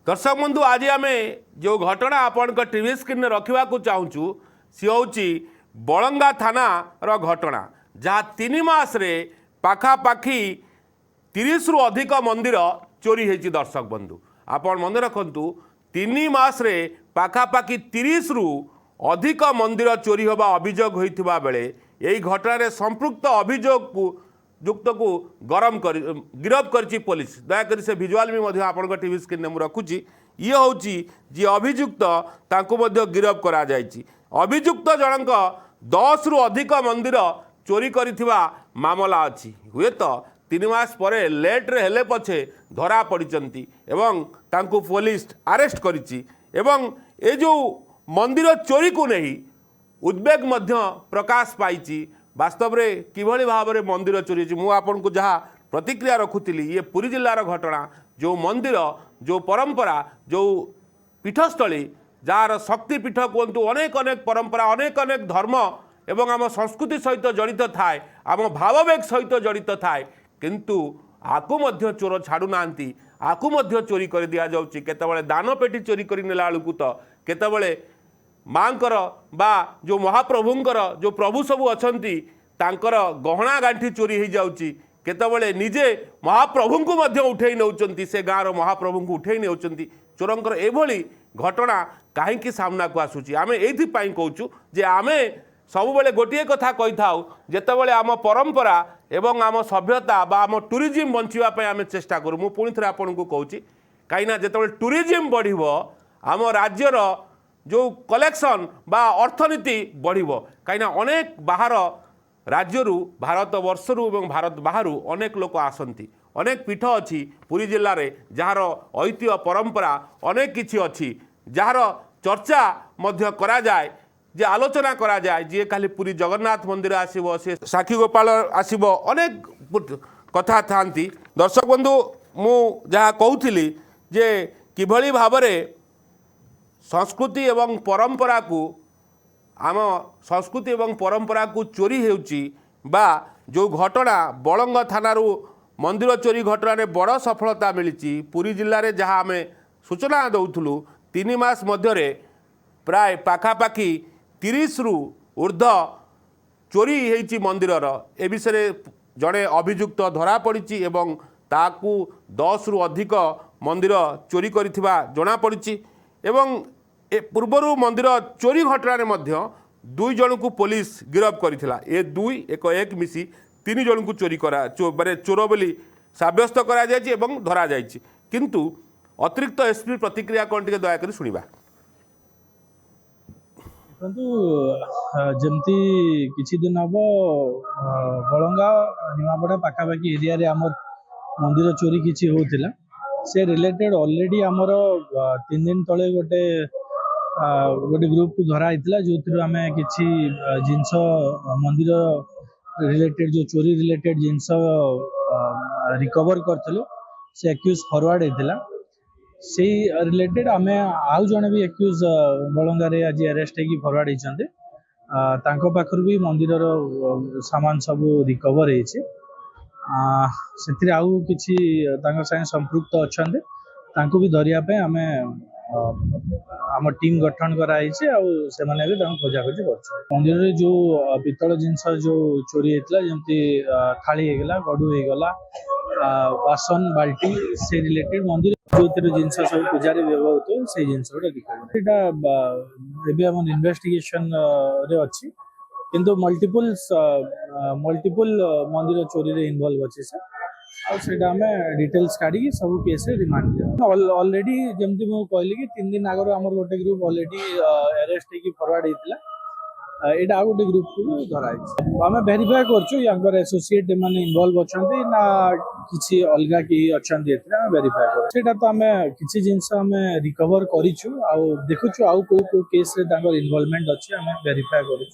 दर्शक बंधु आज आम जो घटना आपण टीवी स्क्रीन में रखा चाहूँ सी हूँ बलंगा थानार घटना जहाँ 3 मास पाखापाखि 30 रु अधिक मंदिर चोरी होती। दर्शक बंधु आपण मन रखु 3 मास पाखापाखि 30 रु अधिक मंदिर चोरी होगा अभियोग होता बेले यही घटना संपृक्त अभियोग को युक्त को गिरफ कर पुलिस दयाकोरी से भिजुआल भी आपण टीवी स्क्रीन में रखुची ये हूँ जी अभियुक्त गिरफ करा अभियुक्त जनक 10 रु अधिक मंदिर चोरी करिथिबा मामला अच्छी हुए तो 3 मास पर लेट्रे हेले पछे धरा पड़ती एवं तांको पुलिस अरेस्ट करिछि एवं ए जो मंदिर चोरी को नहीं उद्वेग मध्य प्रकाश पाई वास्तव में किभली भाव में मंदिर चोरी मुझे आपन को जहाँ प्रतिक्रिया रखुली ये पुरी जिलार घटना जो मंदिर जो परंपरा जो पीठस्थली जार शक्तिपीठ कहतु अनेक अनेक परंपरा अनेक अनेक धर्म एवं आम संस्कृति सहित जड़ित थाए आम भाववेग सहित जड़ित थाए किंतु आकु मध्य चोर छाड़ू नांती आकु मध्य चोरी कर दिया जाउची केतबेले दान पेटी चोरी कर नेला बेलू तो केतबेले माँकर बा जो महाप्रभुंकर जो प्रभु सबू अछंती तांकर गहना गांठी चोरी हो जाउची केतबेले निजे महाप्रभु को मध्य उठे नौचंती से गाँव महाप्रभु को उठे नौचंती चोरंकर एभली घटना कहीं सामना को आसूची आमे एथि पई कहूचु जे आमे सब बेले गोटे कथा कही थाउ जेतेबेले आम परंपरा एवं आम सभ्यता बा आम टूरिज्म बंचिबा पई आमे चेष्टा करू मु पुणी थे आपन को कहूची कहीं जेतेबेले टूरिज्म बढ़िबो आम राज्यर जो कलेक्शन बा अर्थनीति बढ़िबो कहीं अनेक बाहर राज्यरू भारत वर्षरू एवं भारत बाहर अनेक लोक आसंती अनेक पीठ अच्छी पुरी जिले में जार ऐतिह्य परंपरा अनेक किछि अच्छी जार चर्चा मध्य करा जाए जे आलोचना करा जाए जी खाली पुरी जगन्नाथ मंदिर आसीबो से साक्षी गोपाल आसीबो अनेक कथा थांती। दर्शक बंधु मु जहाँ कहूली जे किभली भाबरे संस्कृति एवं परंपरा को आम संस्कृति एवं परंपरा को चोरी होउची बा जो घटना बलंग थानारू मंदिर चोरी घटना रे बड़ सफलता मिली पुरी जिले में जहाँ आम सूचना दौलू 3 मास मध्य प्राय पाखापाखि 30 रु ऊर्ध चोरी होती मंदिर ए विषय जड़े अभियुक्त धरा पड़ी एवं ताकू 10 रु अधिक मंदिर चोरी करिथिबा जणा पड़ी एवं ए पूर्वर मंदिर चोरी घटना मध्य 2 जन को पुलिस गिरफ करथिला ए 2 एक मिसी 3 जन को चोरी करा माने चोर बोली साब्यस्त करा जायछि एवं धरा जायछि किंतु अतिरिक्त एसपी प्रतिक्रिया कौन टिके दया करी सुनिबा। परंतु जमती किछि दिन हम बलंगा निमापड़ा पाखापाखि एरिया रे हमर मंदिर चोरी किछि होतिला से रिलेटेड ऑलरेडी हमर 3 दिन तले गोटे ग्रुप को धरा होता जो थी आम कि जिनस मंदिर रिलेटेड जो चोरी रिलेटेड जिनस रिकवर करूँ से एक्यूज फॉरवर्ड होता से रिलेटेड आम आउ जड़े भी एक्यूज बलंगारे आज अरेस्ट होगी फॉरवर्ड होती पाखर भी मंदिर सामान सब रिकवर से आउ कि संपृक्त अच्छा भी धरिया आम आम टीम गठन कराई से खोजाखोजी कर मंदिर रे जो पितल जिनस जो चोरी होता जमी थाली होगला गड़ू होगला बासन बाल्टी से रिलेटेड मंदिर जो जिनस सब पूजारे व्यवहृत हो से जिनस रिकवर एम इन्वेस्टिगेशन रे अच्छी किंतु मल्टीपल मंदिर चोरी रे इन्वॉल्व अच्छे से आम डिटेल्स काढ़ी सब केस रिमांड ऑलरेडी जमती मुझे कहली कि 3 दिन आगर आम गोटे ग्रुप ऑलरेडी अरेस्ट होगी फॉरवर्ड होता यहाँ गोटे ग्रुप को धरा आम वेरीफाई कर एसोसिएट मैंने इन्वॉल्व अच्छा ना किसी अलग कि अच्छा वेरीफाई कर तो आम किसी जिनस आम रिकवर करूँ देखुचु आउ को केस इन्वॉल्वमेंट अच्छी आम वेरीफाई करूँ।